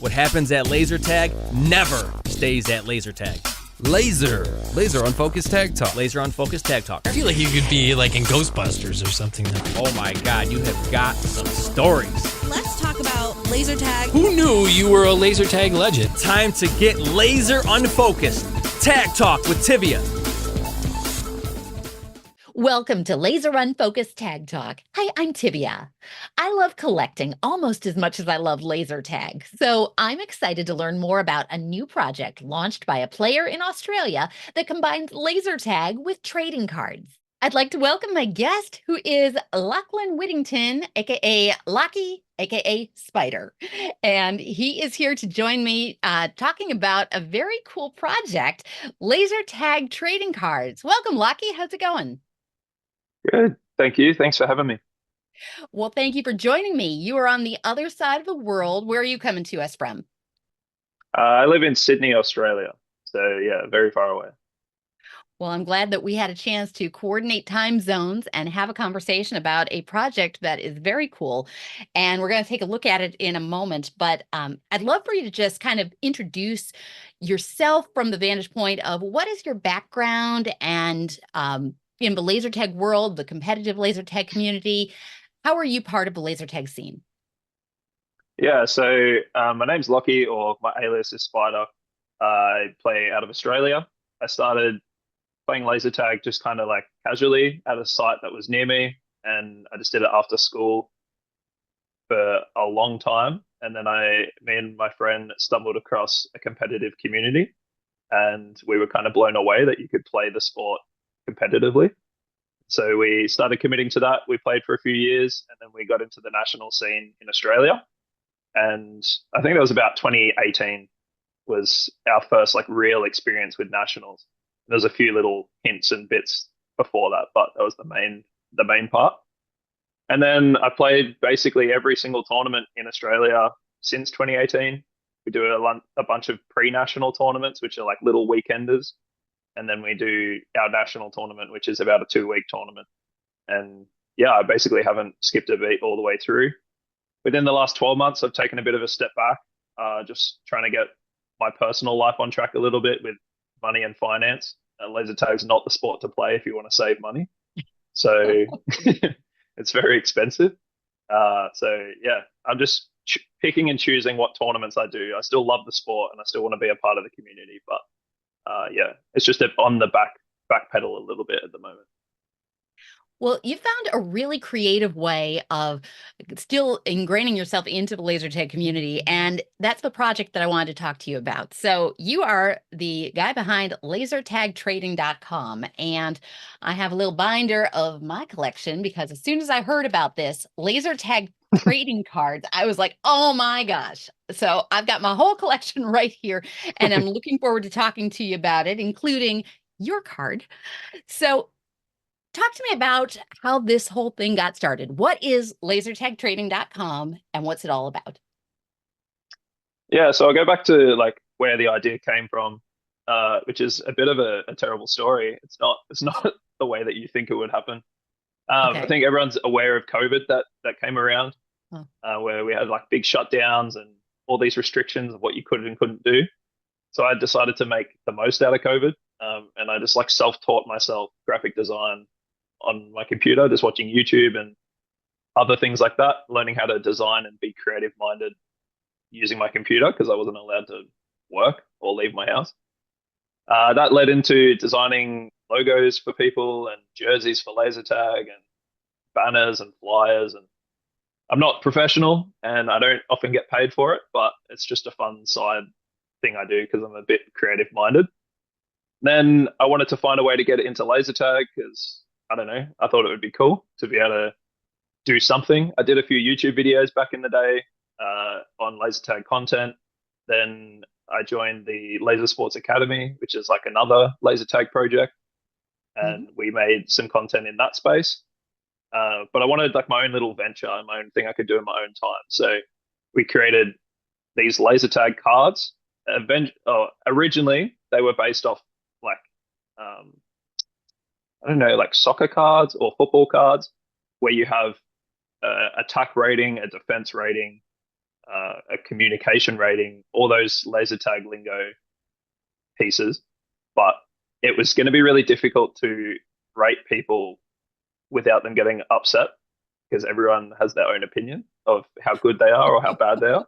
What happens at laser tag never stays at laser tag. Laser Unfocused Tag Talk. Laser Unfocused Tag Talk. I feel like you could be like in Ghostbusters or something. Oh my God, you have got some stories. Let's talk about laser tag. Who knew you were a laser tag legend? Time to get laser unfocused. Tag Talk with Tivia. Welcome to Laser Unfocused Tag Talk. Hi, I'm Tivia. I love collecting almost as much as I love laser tag. So I'm excited to learn more about a new project launched by a player in Australia that combines laser tag with trading cards. I'd like to welcome my guest, who is Lachie Whittington, aka Lachie, aka Spider. And he is here to join me talking about a very cool project, laser tag trading cards. Welcome, Lachie. How's it going? Good. Thank you. Thanks for having me. Well, thank you for joining me. You are on the other side of the world. Where are you coming to us from? I live in Sydney, Australia. So, yeah, very far away. Well, I'm glad that we had a chance to coordinate time zones and have a conversation about a project that is very cool. And we're going to take a look at it in a moment. But I'd love for you to just kind of introduce yourself from the vantage point of what is your background and in the laser tag world, the competitive laser tag community. How are you part of the laser tag scene? Yeah, so my name's Lachie, or my alias is Spider. I play out of Australia. I started playing laser tag just kind of like casually at a site that was near me, and I just did it after school for a long time. And then me and my friend stumbled across a competitive community, and we were kind of blown away that you could play the sport competitively. So we started committing to that. We played for a few years, and then we got into the national scene in Australia. And I think that was about 2018 was our first like real experience with nationals. There was a few little hints and bits before that, but that was the main part. And then I played basically every single tournament in Australia since 2018. We do a bunch of pre-national tournaments, which are like little weekenders. And then we do our national tournament, which is about a 2-week tournament. And yeah, I basically haven't skipped a beat all the way through. Within the last 12 months, I've taken a bit of a step back, just trying to get my personal life on track a little bit with money and finance. Laser tag's not the sport to play if you want to save money. So it's very expensive. So yeah, I'm just picking and choosing what tournaments I do. I still love the sport and I still want to be a part of the community, but yeah, it's just on the back pedal a little bit at the moment. Well, you found a really creative way of still ingraining yourself into the laser tag community, and that's the project that I wanted to talk to you about. So you are the guy behind lasertagtrading.com, and I have a little binder of my collection because as soon as I heard about this laser tag trading cards, I was like, oh my gosh. So I've got my whole collection right here, and I'm looking forward to talking to you about it, including your card. So talk to me about how this whole thing got started. What is lasertagtrading.com and what's it all about? Yeah, so I'll go back to like where the idea came from, which is a bit of a terrible story. It's not the way that you think it would happen. Okay. I think everyone's aware of COVID that came around, Oh. where we had like big shutdowns and all these restrictions of what you could and couldn't do. So I decided to make the most out of COVID, and I just like self-taught myself graphic design on my computer, just watching YouTube and other things like that, learning how to design and be creative minded using my computer because I wasn't allowed to work or leave my house. That led into designing logos for people and jerseys for laser tag and banners and flyers. And I'm not professional and I don't often get paid for it, but it's just a fun side thing I do because I'm a bit creative minded. Then I wanted to find a way to get it into laser tag because I don't know, I thought it would be cool to be able to do something. I did a few YouTube videos back in the day on laser tag content. Then I joined the Laser Sports Academy, which is like another laser tag project. And we made some content in that space. But I wanted like my own little venture and my own thing I could do in my own time. So we created these laser tag cards. Originally, they were based off like, I don't know, like soccer cards or football cards where you have attack rating, a defense rating, a communication rating, all those laser tag lingo pieces, but it was going to be really difficult to rate people without them getting upset because everyone has their own opinion of how good they are or how bad they are.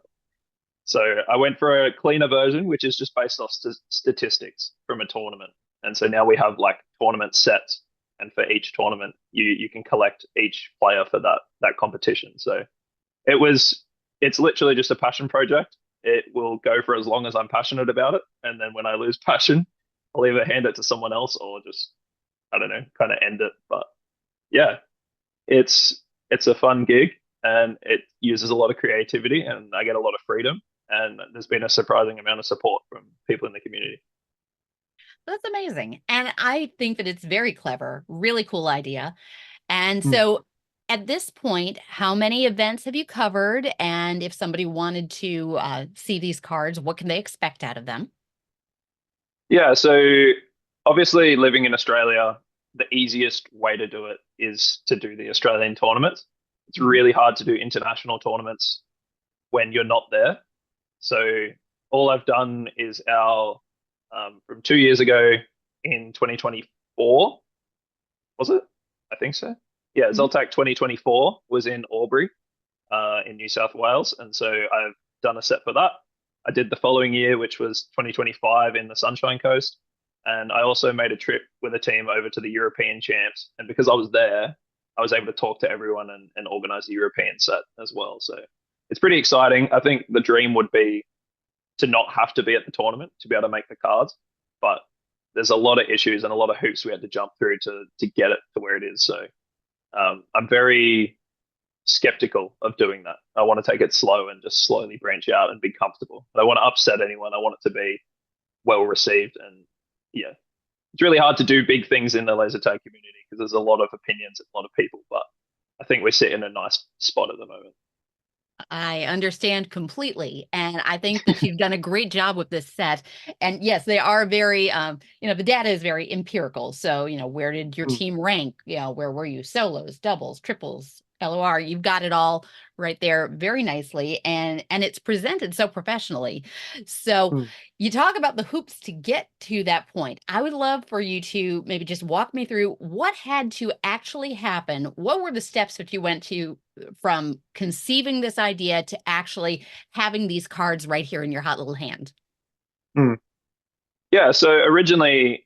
So I went for a cleaner version, which is just based off statistics from a tournament. And so now we have like tournament sets, and for each tournament, you can collect each player for that competition. So it's literally just a passion project. It will go for as long as I'm passionate about it, and then when I lose passion, I'll either hand it to someone else or just, I don't know, kind of end it. But yeah, it's a fun gig, and it uses a lot of creativity, and I get a lot of freedom. And there's been a surprising amount of support from people in the community. That's amazing. And I think that it's very clever, really cool idea. And Mm. so at this point, how many events have you covered? And if somebody wanted to see these cards, what can they expect out of them? Yeah, so obviously living in Australia, the easiest way to do it is to do the Australian tournaments. It's really hard to do international tournaments when you're not there. So all I've done is our from 2 years ago in 2024, was it? I think so. Yeah, Zoltac 2024 was in Albury, in New South Wales, and so I've done a set for that. I did the following year, which was 2025 in the Sunshine Coast, and I also made a trip with a team over to the European Champs. And because I was there, I was able to talk to everyone and organize the European set as well. So it's pretty exciting. I think the dream would be to not have to be at the tournament to be able to make the cards, but there's a lot of issues and a lot of hoops we had to jump through to get it to where it is. So I'm very skeptical of doing that. I want to take it slow and just slowly branch out and be comfortable. I don't want to upset anyone. I want it to be well received. And yeah, it's really hard to do big things in the laser tag community because there's a lot of opinions and a lot of people, but I think we sit in a nice spot at the moment. I understand completely. And I think that you've done a great job with this set. And yes, they are very, the data is very empirical. So, where did your Mm. team rank? Where were you? Solos, doubles, triples, LOR, you've got it all right there very nicely. And it's presented so professionally. So Mm. you talk about the hoops to get to that point. I would love for you to maybe just walk me through what had to actually happen. What were the steps that you went to from conceiving this idea to actually having these cards right here in your hot little hand? Mm. Yeah, so originally,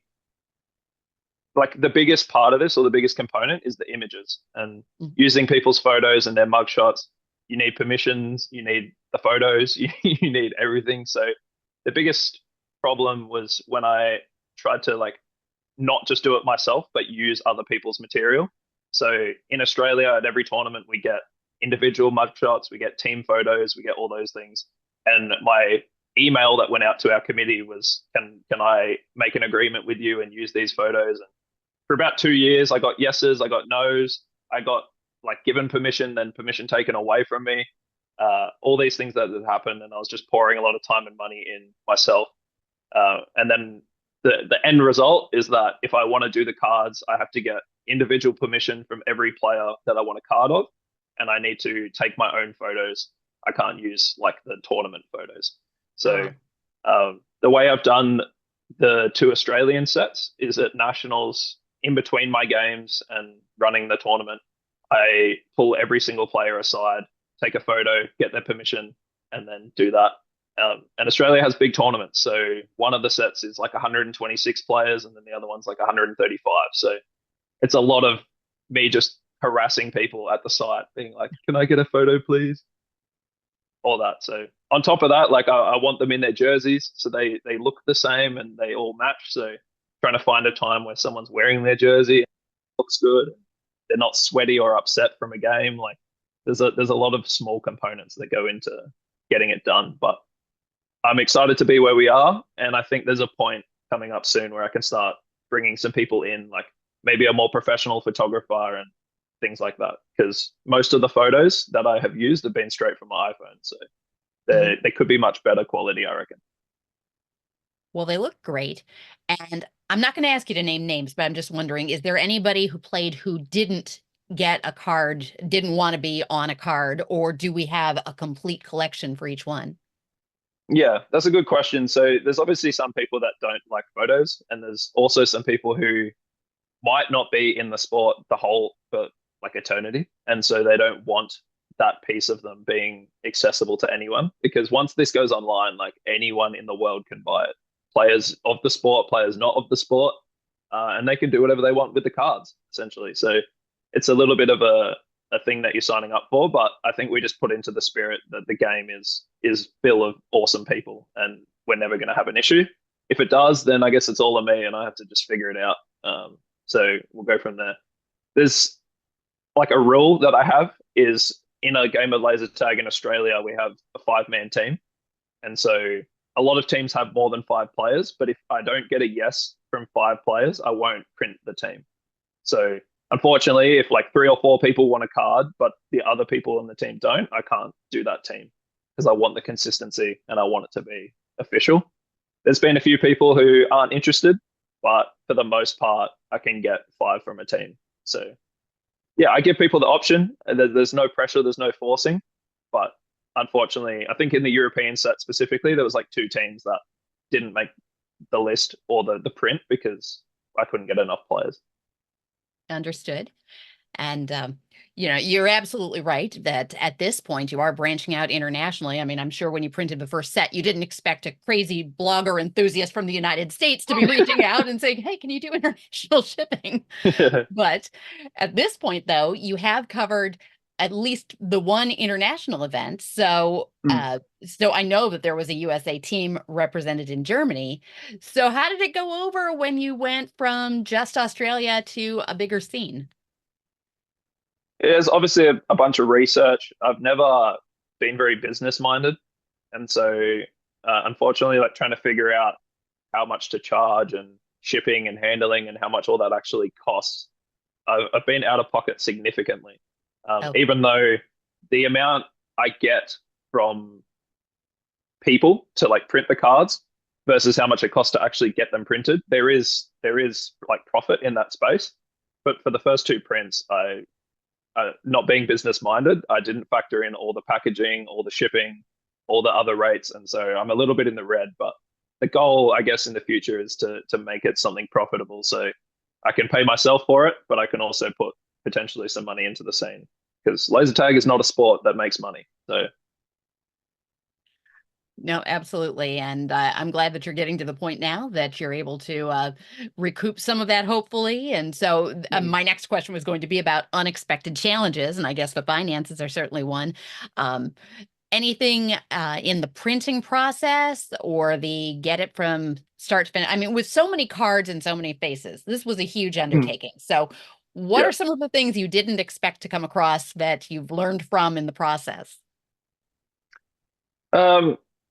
like the biggest part of this or the biggest component is the images and using people's photos and their mugshots. You need permissions, you need the photos, you need everything. So the biggest problem was when I tried to like not just do it myself, but use other people's material. So in Australia, at every tournament, we get individual mugshots, we get team photos, we get all those things. And my email that went out to our committee was, can I make an agreement with you and use these photos? And for about 2 years, I got yeses, I got nos, I got like given permission, then permission taken away from me. All these things that had happened, and I was just pouring a lot of time and money in myself. And then the end result is that if I want to do the cards, I have to get individual permission from every player that I want a card of, and I need to take my own photos. I can't use like the tournament photos. So the way I've done the 2 Australian sets is at nationals, in between my games and running the tournament, I pull every single player aside, take a photo, get their permission, and then do that. And Australia has big tournaments. So one of the sets is like 126 players, and then the other one's like 135. So it's a lot of me just harassing people at the site, being like, can I get a photo, please? All that. So on top of that, like I want them in their jerseys so they look the same and they all match. So trying to find a time where someone's wearing their jersey and looks good, they're not sweaty or upset from a game. Like there's a lot of small components that go into getting it done. But I'm excited to be where we are, and I think there's a point coming up soon where I can start bringing some people in, like maybe a more professional photographer and things like that. Because most of the photos that I have used have been straight from my iPhone, so they could be much better quality, I reckon. Well, they look great. And I'm not going to ask you to name names, but I'm just wondering, is there anybody who played who didn't get a card, didn't want to be on a card, or do we have a complete collection for each one? Yeah, that's a good question. So there's obviously some people that don't like photos, and there's also some people who might not be in the sport the whole for like eternity, and so they don't want that piece of them being accessible to anyone, because once this goes online, like anyone in the world can buy it. Players of the sport, players not of the sport, and they can do whatever they want with the cards essentially. So it's a little bit of a thing that you're signing up for, but I think we just put into the spirit that the game is full of awesome people, and we're never going to have an issue. If it does, then I guess it's all on me, and I have to just figure it out. So we'll go from there. There's like a rule that I have is in a game of laser tag in Australia, we have a 5-man team. And so a lot of teams have more than 5 players, but if I don't get a yes from 5 players, I won't print the team. So unfortunately, if like 3 or 4 people want a card, but the other people on the team don't, I can't do that team because I want the consistency and I want it to be official. There's been a few people who aren't interested, but for the most part, I can get 5 from a team. So yeah, I give people the option. There's no pressure, there's no forcing. But unfortunately, I think in the European set specifically, there was like 2 teams that didn't make the list or the print because I couldn't get enough players. Understood. And, you're absolutely right that at this point you are branching out internationally. I mean, I'm sure when you printed the first set, you didn't expect a crazy blogger enthusiast from the United States to be reaching out and saying, hey, can you do international shipping? But at this point, though, you have covered at least the one international event. So, so I know that there was a USA team represented in Germany. So how did it go over when you went from just Australia to a bigger scene? There's obviously a bunch of research. I've never been very business minded. And so, unfortunately, like trying to figure out how much to charge and shipping and handling and how much all that actually costs, I've been out of pocket significantly. Even though the amount I get from people to like print the cards versus how much it costs to actually get them printed, there is like profit in that space. But for the first 2 prints, not being business minded, I didn't factor in all the packaging, all the shipping, all the other rates, and so I'm a little bit in the red. But the goal, I guess, in the future is to make it something profitable, so I can pay myself for it, but I can also put potentially some money into the scene, because laser tag is not a sport that makes money. So no, absolutely. And I'm glad that you're getting to the point now that you're able to recoup some of that, hopefully. And so my next question was going to be about unexpected challenges. And I guess the finances are certainly one. Anything in the printing process or the get it from start to finish? I mean, with so many cards and so many faces, this was a huge undertaking. So what yeah. are some of the things you didn't expect to come across that you've learned from in the process?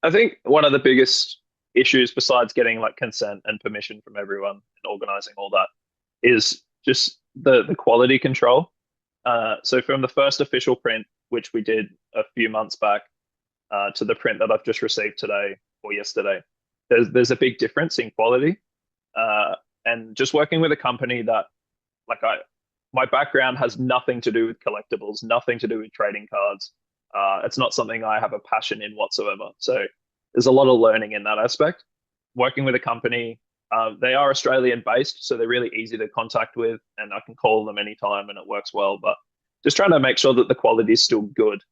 I think one of the biggest issues, besides getting like consent and permission from everyone and organizing all that, is just the quality control. So from the first official print, which we did a few months back, to the print that I've just received today or yesterday, there's a big difference in quality. And just working with a company that, like, my background has nothing to do with collectibles, nothing to do with trading cards. It's not something I have a passion in whatsoever. So there's a lot of learning in that aspect. Working with a company, they are Australian based, so they're really easy to contact with, and I can call them anytime and it works well. But just trying to make sure that the quality is still good,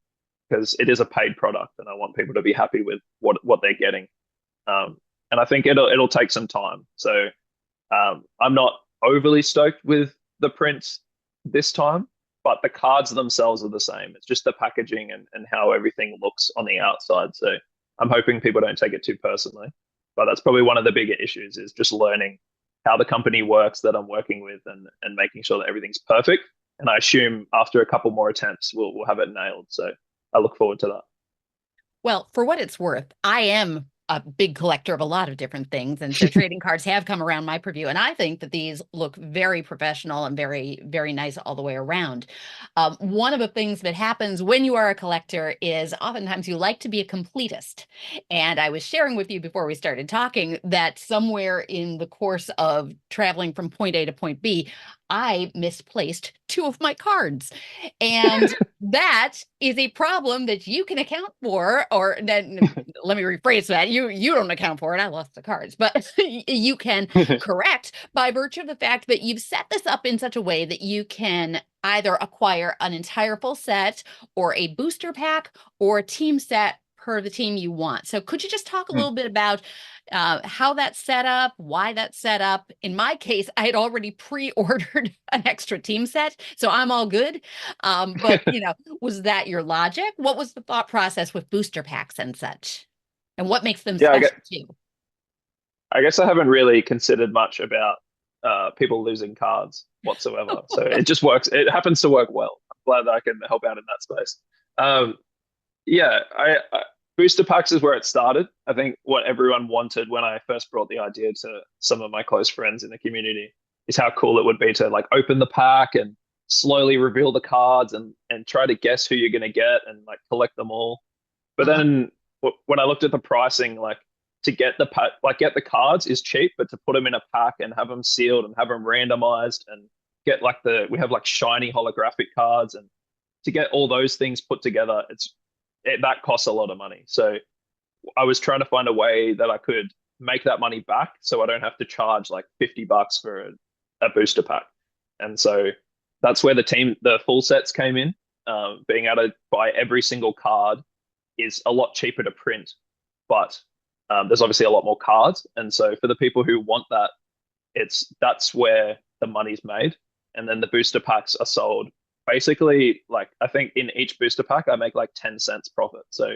because it is a paid product and I want people to be happy with what they're getting. And I think it'll take some time. So I'm not overly stoked with the prints this time, but the cards themselves are the same. It's just the packaging and how everything looks on the outside. So I'm hoping people don't take it too personally. But that's probably one of the bigger issues, is just learning how the company works that I'm working with, and making sure that everything's perfect. And I assume after a couple more attempts, we'll have it nailed. So I look forward to that. Well, for what it's worth, I am a big collector of a lot of different things. And so trading cards have come around my purview. And I think that these look very professional and very, very nice all the way around. One of the things that happens when you are a collector is oftentimes you like to be a completist. And I was sharing with you before we started talking that somewhere in the course of traveling from point A to point B, I misplaced two of my cards. And that is a problem that you can account for, or then let me rephrase that. You don't account for it. I lost the cards, but you can correct by virtue of the fact that you've set this up in such a way that you can either acquire an entire full set or a booster pack or a team set per the team you want. So could you just talk a little bit about how that's set up, why that's set up? In my case, I had already pre-ordered an extra team set, so I'm all good. But was that your logic? What was the thought process with booster packs and such? And what makes them Yeah, special too? I guess I haven't really considered much about people losing cards whatsoever. So it just works. It happens to work well. I'm glad that I can help out in that space. Um, yeah, booster packs is where it started. I think what everyone wanted when I first brought the idea to some of my close friends in the community is how cool it would be to like open the pack and slowly reveal the cards and try to guess who you're going to get and like collect them all. But then when I looked at the pricing, like to get the pack, like get the cards is cheap, but to put them in a pack and have them sealed and have them randomized and get like we have like shiny holographic cards, and to get all those things put together, that costs a lot of money. So I was trying to find a way that I could make that money back so I don't have to charge like $50 for a booster pack. And so that's where the full sets came in. Being able to buy every single card is a lot cheaper to print, but there's obviously a lot more cards. And so for the people who want that, that's where the money's made. And then the booster packs are sold basically, like I think in each booster pack I make like 10 cents profit. So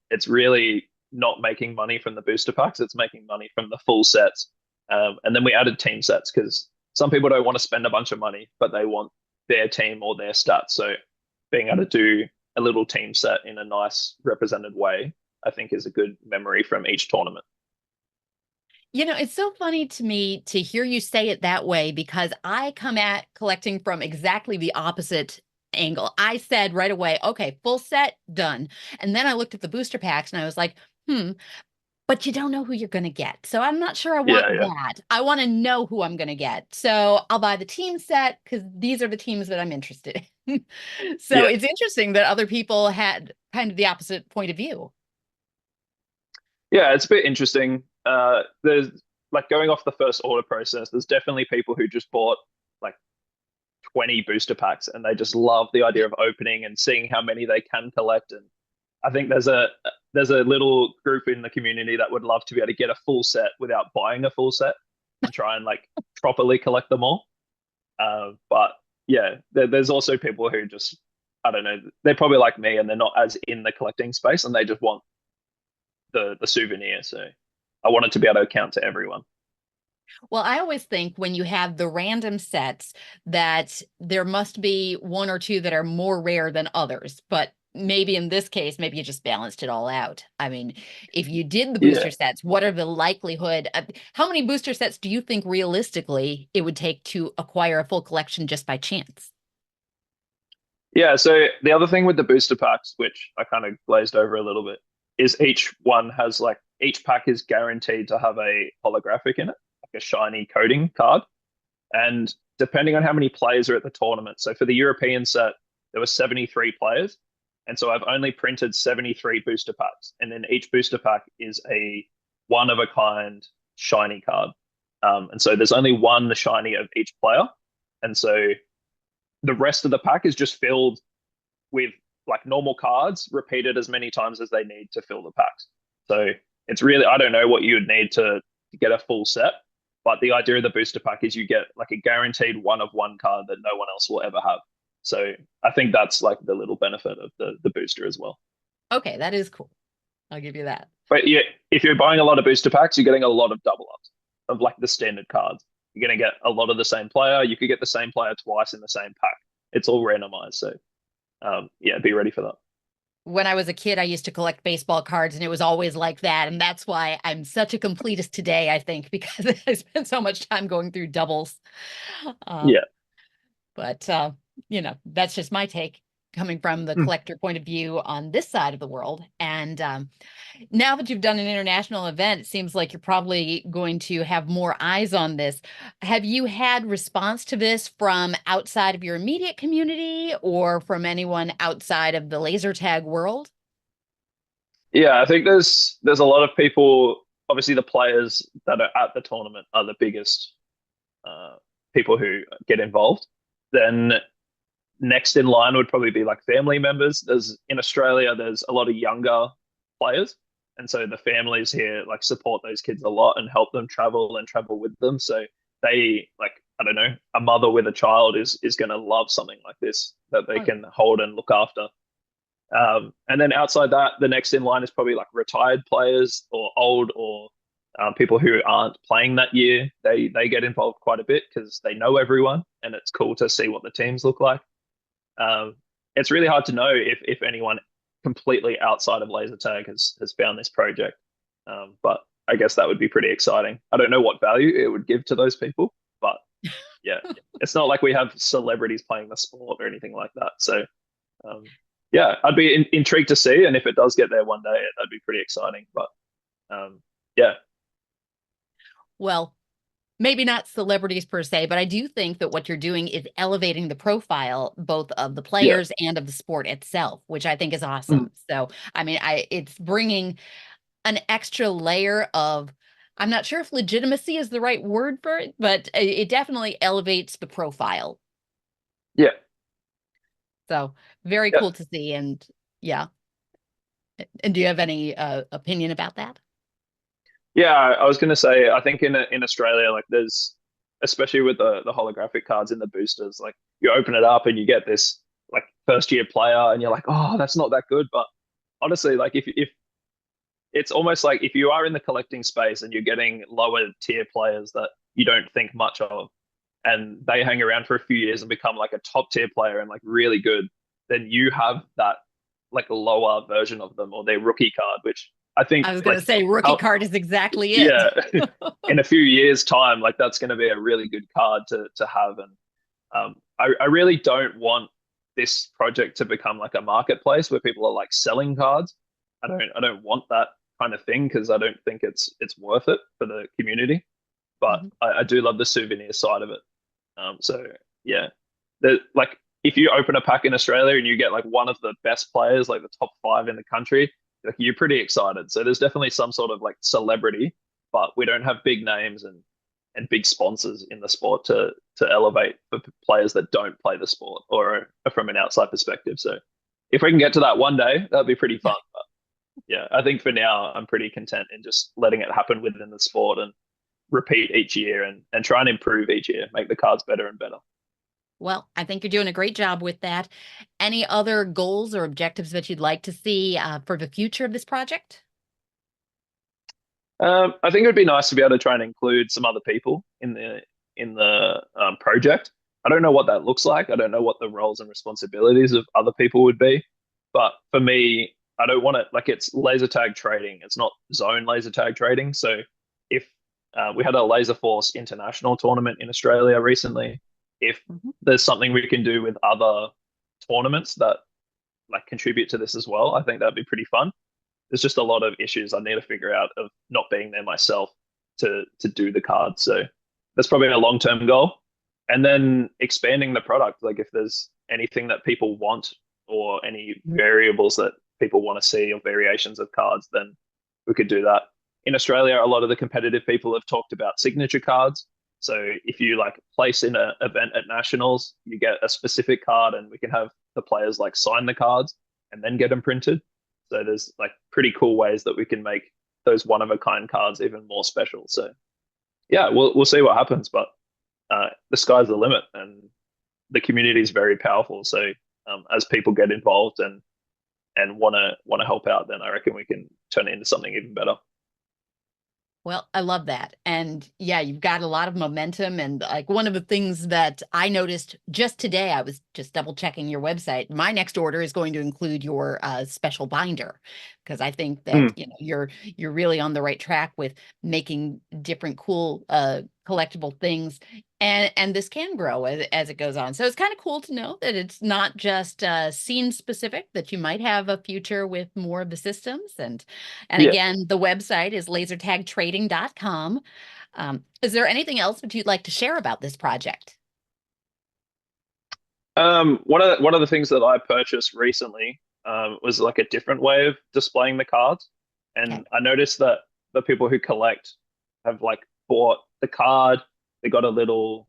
it's really not making money from the booster packs, it's making money from the full sets. And then we added team sets because some people don't want to spend a bunch of money, but they want their team or their stats. So being able to do a little team set in a nice represented way, I think is a good memory from each tournament. It's so funny to me to hear you say it that way, because I come at collecting from exactly the opposite angle. I said right away, okay, full set, done. And then I looked at the booster packs and I was like, but you don't know who you're going to get. So I'm not sure I want that. I want to know who I'm going to get. So I'll buy the team set because these are the teams that I'm interested in. So it's interesting that other people had kind of the opposite point of view. Yeah, it's a bit interesting. There's like going off the first order process, there's definitely people who just bought like 20 booster packs and they just love the idea of opening and seeing how many they can collect. And I think there's a little group in the community that would love to be able to get a full set without buying a full set and try and like properly collect them all. But yeah, there's also people who just, I don't know, they're probably like me and they're not as in the collecting space and they just want the souvenir. So I wanted to be able to account to everyone. Well, I always think when you have the random sets that there must be one or two that are more rare than others, but maybe in this case, maybe you just balanced it all out. I mean, if you did the booster sets, what are the likelihood? How many booster sets do you think realistically it would take to acquire a full collection just by chance? Yeah, so the other thing with the booster packs, which I kind of glazed over a little bit, is each pack is guaranteed to have a holographic in it, like a shiny coding card. And depending on how many players are at the tournament, so for the European set, there were 73 players. And so I've only printed 73 booster packs. And then each booster pack is a one-of-a-kind shiny card. And so there's only one shiny of each player. And so the rest of the pack is just filled with like normal cards repeated as many times as they need to fill the packs. So it's really, I don't know what you would need to get a full set, but the idea of the booster pack is you get like a guaranteed one of one card that no one else will ever have. So I think that's like the little benefit of the booster as well. Okay, that is cool. I'll give you that. But yeah, if you're buying a lot of booster packs, you're getting a lot of double ups of like the standard cards. You're going to get a lot of the same player. You could get the same player twice in the same pack. It's all randomized. So yeah, be ready for that. When I was a kid, I used to collect baseball cards and it was always like that. And that's why I'm such a completist today, I think, because I spent so much time going through doubles. But, that's just my take. coming from the Mm. collector point of view on this side of the world. And now that you've done an international event, it seems like you're probably going to have more eyes on this. Have you had response to this from outside of your immediate community or from anyone outside of the laser tag world? Yeah, I think there's a lot of people. Obviously, the players that are at the tournament are the biggest uh, people who get involved. Then next in line would probably be like family members. There's in Australia, there's a lot of younger players, and so the families here like support those kids a lot and help them travel and travel with them. So they like I don't know, a mother with a child is going to love something like this that they Oh, can hold and look after. And then outside that, the next in line is probably like retired players or old or people who aren't playing that year. They get involved quite a bit because they know everyone, and it's cool to see what the teams look like. Um, it's really hard to know if anyone completely outside of laser tag has found this project, but I guess that would be pretty exciting. I don't know what value it would give to those people, but yeah, it's not like we have celebrities playing the sport or anything like that. So um, yeah, I'd be intrigued to see, and if it does get there one day, that'd be pretty exciting. But yeah, well, maybe not celebrities per se, but I do think that what you're doing is elevating the profile both of the yeah, players and of the sport itself, which I think is mm, awesome. So, I mean, it's bringing an extra layer of, I'm not sure if legitimacy is the right word for it, but it definitely elevates the profile. yeah, So, very yeah. cool to see. And yeah. And do you have any opinion about that? Yeah, I was going to say, I think in Australia, like there's, especially with the holographic cards in the boosters, like you open it up and you get this like first year player, and you're like, oh, that's not that good. But honestly, like if it's almost like if you are in the collecting space and you're getting lower tier players that you don't think much of, and they hang around for a few years and become like a top tier player and like really good, then you have that like lower version of them or their rookie card, which I think I was going like to say rookie how card is exactly it. yeah, in a few years' time, like that's going to be a really good card to have. And I really don't want this project to become like a marketplace where people are like selling cards. I don't want that kind of thing because I don't think it's worth it for the community. But Mhm. I do love the souvenir side of it. So yeah, like if you open a pack in Australia and you get like one of the best players, like the top five in the country, like you're pretty excited. So there's definitely some sort of like celebrity, but we don't have big names and big sponsors in the sport to elevate for players that don't play the sport or are from an outside perspective. So if we can get to that one day, that'd be pretty fun. But yeah, I think for now I'm pretty content in just letting it happen within the sport and repeat each year and try and improve each year, make the cards better and better. Well, I think you're doing a great job with that. Any other goals or objectives that you'd like to see for the future of this project? I think it would be nice to be able to try and include some other people in the project. I don't know what that looks like. I don't know what the roles and responsibilities of other people would be. But for me, I don't want it like it's laser tag trading. It's not zone laser tag trading. So if we had a Laser Force international tournament in Australia recently, if Mhm. there's something we can do with other tournaments that like contribute to this as well, I think that'd be pretty fun. There's just a lot of issues I need to figure out of not being there myself to do the cards. So that's probably a long term goal. And then expanding the product. Like if there's anything that people want or any variables that people want to see or variations of cards, then we could do that. In Australia, a lot of the competitive people have talked about signature cards. So if you like place in an event at nationals, you get a specific card, and we can have the players like sign the cards and then get them printed. So there's like pretty cool ways that we can make those one of a kind cards even more special. So yeah, we'll see what happens, but the sky's the limit, and the community is very powerful. So as people get involved and want to help out, then I reckon we can turn it into something even better. Well, I love that. And yeah, you've got a lot of momentum. And like one of the things that I noticed just today, I was just double checking your website. My next order is going to include your special binder because I think that Mm, you're really on the right track with making different cool collectible things And this can grow as it goes on. So it's kind of cool to know that it's not just scene specific, that you might have a future with more of the systems. And Yeah. again, the website is lasertagtrading.com. Is there anything else that you'd like to share about this project? One of the things that I purchased recently was like a different way of displaying the cards, Okay. and I noticed that the people who collect have like bought the card. They got a little.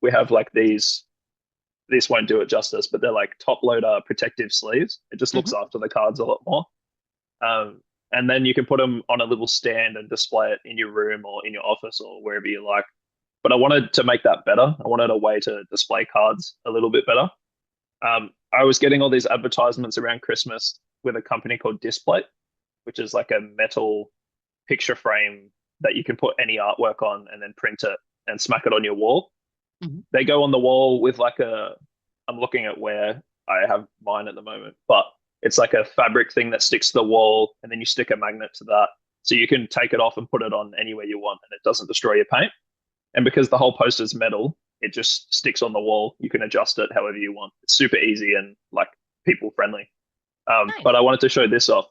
We have like these. This won't do it justice, but they're like top loader protective sleeves. It just looks Mhm. after the cards a lot more. And then you can put them on a little stand and display it in your room or in your office or wherever you like. But I wanted to make that better. I wanted a way to display cards a little bit better. I was getting all these advertisements around Christmas with a company called Displate, which is like a metal picture frame that you can put any artwork on and then print it and smack it on your wall. Mhm. They go on the wall with like I'm looking at where I have mine at the moment, but it's like a fabric thing that sticks to the wall and then you stick a magnet to that. So you can take it off and put it on anywhere you want and it doesn't destroy your paint. And because the whole poster is metal, it just sticks on the wall. You can adjust it however you want. It's super easy and like people friendly. Nice. But I wanted to show this off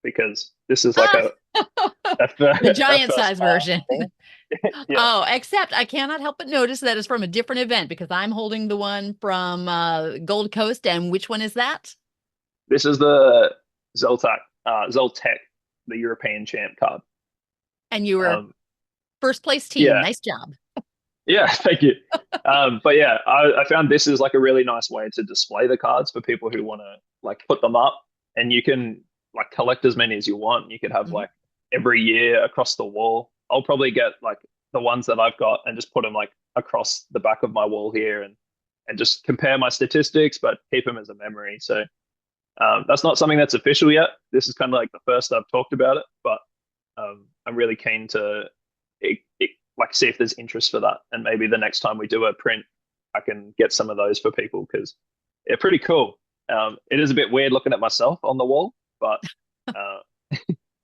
because this is like Ah, the a giant first size version. thing. Yeah, Oh, except I cannot help but notice that it's from a different event because I'm holding the one from Gold Coast. And which one is that? this is the Zoltec, the European champ card. And you were Um, first place team. yeah, Nice job. yeah, thank you. But yeah, I found this is like a really nice way to display the cards for people who want to like put them up, and you can like collect as many as you want. You could have Mhm. like every year across the wall. I'll probably get like the ones that I've got and just put them like across the back of my wall here, and just compare my statistics, but keep them as a memory. So that's not something that's official yet. This is kind of like the first I've talked about it, but I'm really keen to like see if there's interest for that, and maybe the next time we do a print, I can get some of those for people because they're pretty cool. It is a bit weird looking at myself on the wall, but uh,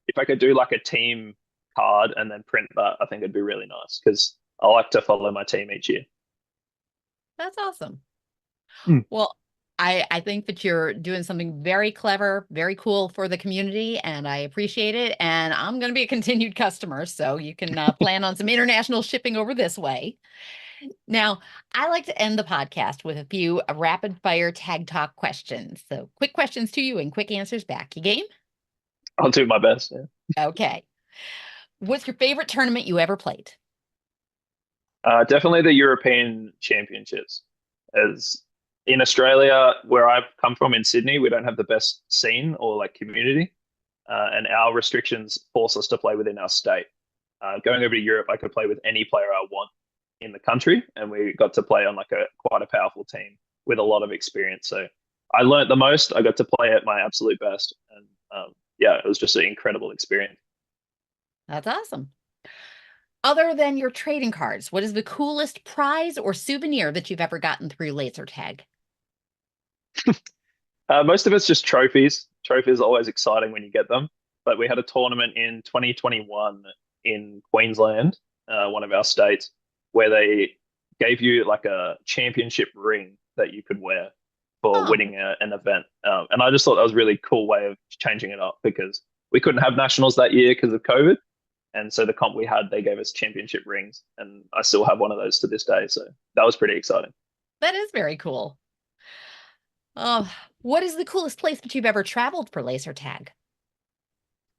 if I could do like a team card and then print that, I think it'd be really nice because I like to follow my team each year. That's awesome. Mm. Well, I think that you're doing something very clever, very cool for the community, and I appreciate it. And I'm going to be a continued customer, so you can plan on some international shipping over this way. Now, I like to end the podcast with a few rapid fire tag talk questions. So, quick questions to you and quick answers back. You game? I'll do my best. Yeah. Okay. What's your favorite tournament you ever played? Definitely the European Championships. As in Australia, where I've come from in Sydney, we don't have the best scene or like community, and our restrictions force us to play within our state. Going over to Europe, I could play with any player I want in the country, and we got to play on like a quite a powerful team with a lot of experience. So I learned the most. I got to play at my absolute best, and yeah, it was just an incredible experience. That's awesome. Other than your trading cards, what is the coolest prize or souvenir that you've ever gotten through laser tag? Most of it's just trophies. Trophies are always exciting when you get them. But we had a tournament in 2021 in Queensland, one of our states, where they gave you like a championship ring that you could wear for Oh, winning an event. And I just thought that was a really cool way of changing it up because we couldn't have nationals that year because of COVID. And so the comp we had, they gave us championship rings, and I still have one of those to this day. So that was pretty exciting. that is very cool. Oh, what is the coolest place that you've ever traveled for laser tag?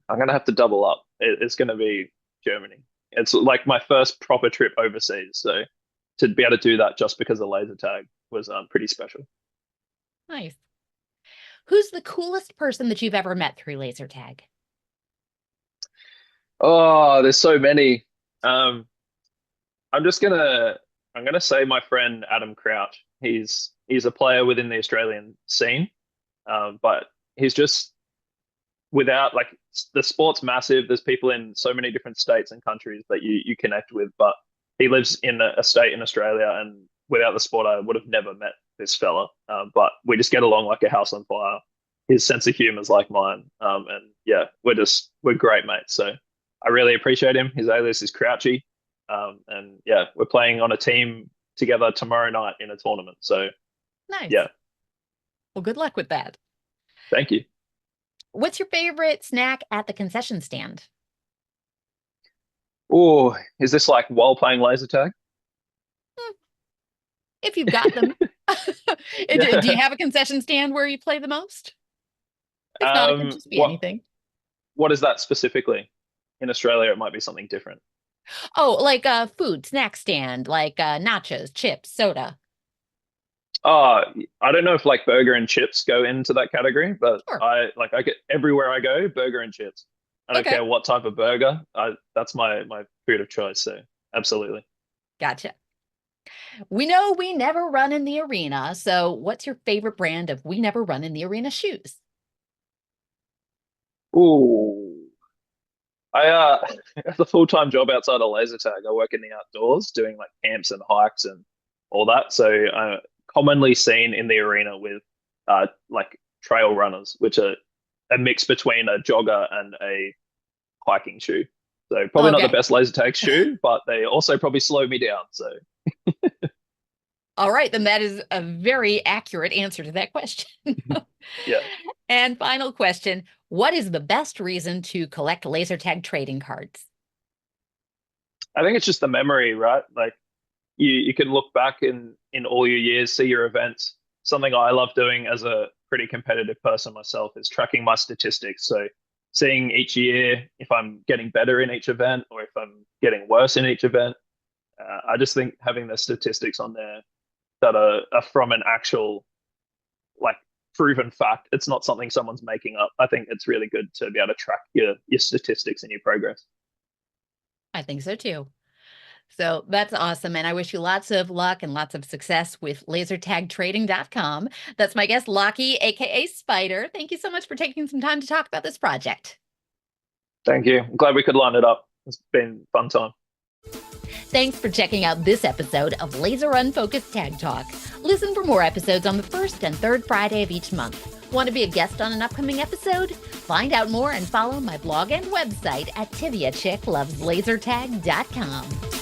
I'm gonna have to double up. It's gonna be Germany. It's like my first proper trip overseas, so to be able to do that just because of laser tag was pretty special. Nice. Who's the coolest person that you've ever met through laser tag? Oh, there's so many. Um, I'm just gonna I'm gonna say my friend Adam Crouch. He's a player within the Australian scene, but he's just without like the sport's massive. There's people in so many different states and countries that you connect with, but he lives in a state in Australia, and without the sport, I would have never met this fella. But we just get along like a house on fire. His sense of humor is like mine, and yeah, we're great mates. So I really appreciate him. His alias is Crouchy. And yeah, we're playing on a team together tomorrow night in a tournament. So Nice. yeah, Well, good luck with that. thank you. What's your favorite snack at the concession stand? Oh, is this like while playing laser tag? If you've got them. Yeah. Do you have a concession stand where you play the most? If not, it could just be anything. What is that specifically? In Australia, it might be something different. Oh, like a food snack stand, like nachos, chips, soda. I don't know if like burger and chips go into that category, but Sure. I get everywhere I go, burger and chips. I don't Okay. care what type of burger. That's my food of choice. So absolutely. Gotcha. We know we never run in the arena. So what's your favorite brand of We Never Run in the Arena shoes? Ooh. I have a full-time job outside of laser tag. I work in the outdoors doing like camps and hikes and all that. So commonly seen in the arena with like trail runners, which are a mix between a jogger and a hiking shoe. So probably not the Okay. best laser tag shoe, but they also probably slow me down. So All right, then that is a very accurate answer to that question. yeah. And final question, what is the best reason to collect laser tag trading cards? I think it's just the memory, right? Like you can look back in all your years, see your events. Something I love doing as a pretty competitive person myself is tracking my statistics. So seeing each year if I'm getting better in each event or if I'm getting worse in each event. I just think having the statistics on there that are from an actual like proven fact, it's not something someone's making up. I think it's really good to be able to track your statistics and your progress. I think so too. So that's awesome. And I wish you lots of luck and lots of success with lasertagtrading.com. That's my guest, Lachie, aka Spider. Thank you so much for taking some time to talk about this project. Thank you. I'm glad we could line it up. It's been a fun time. Thanks for checking out this episode of Laser Unfocused Tag Talk. Listen for more episodes on the first and third Friday of each month. Want to be a guest on an upcoming episode? Find out more and follow my blog and website at TiviaChickLovesLaserTag.com.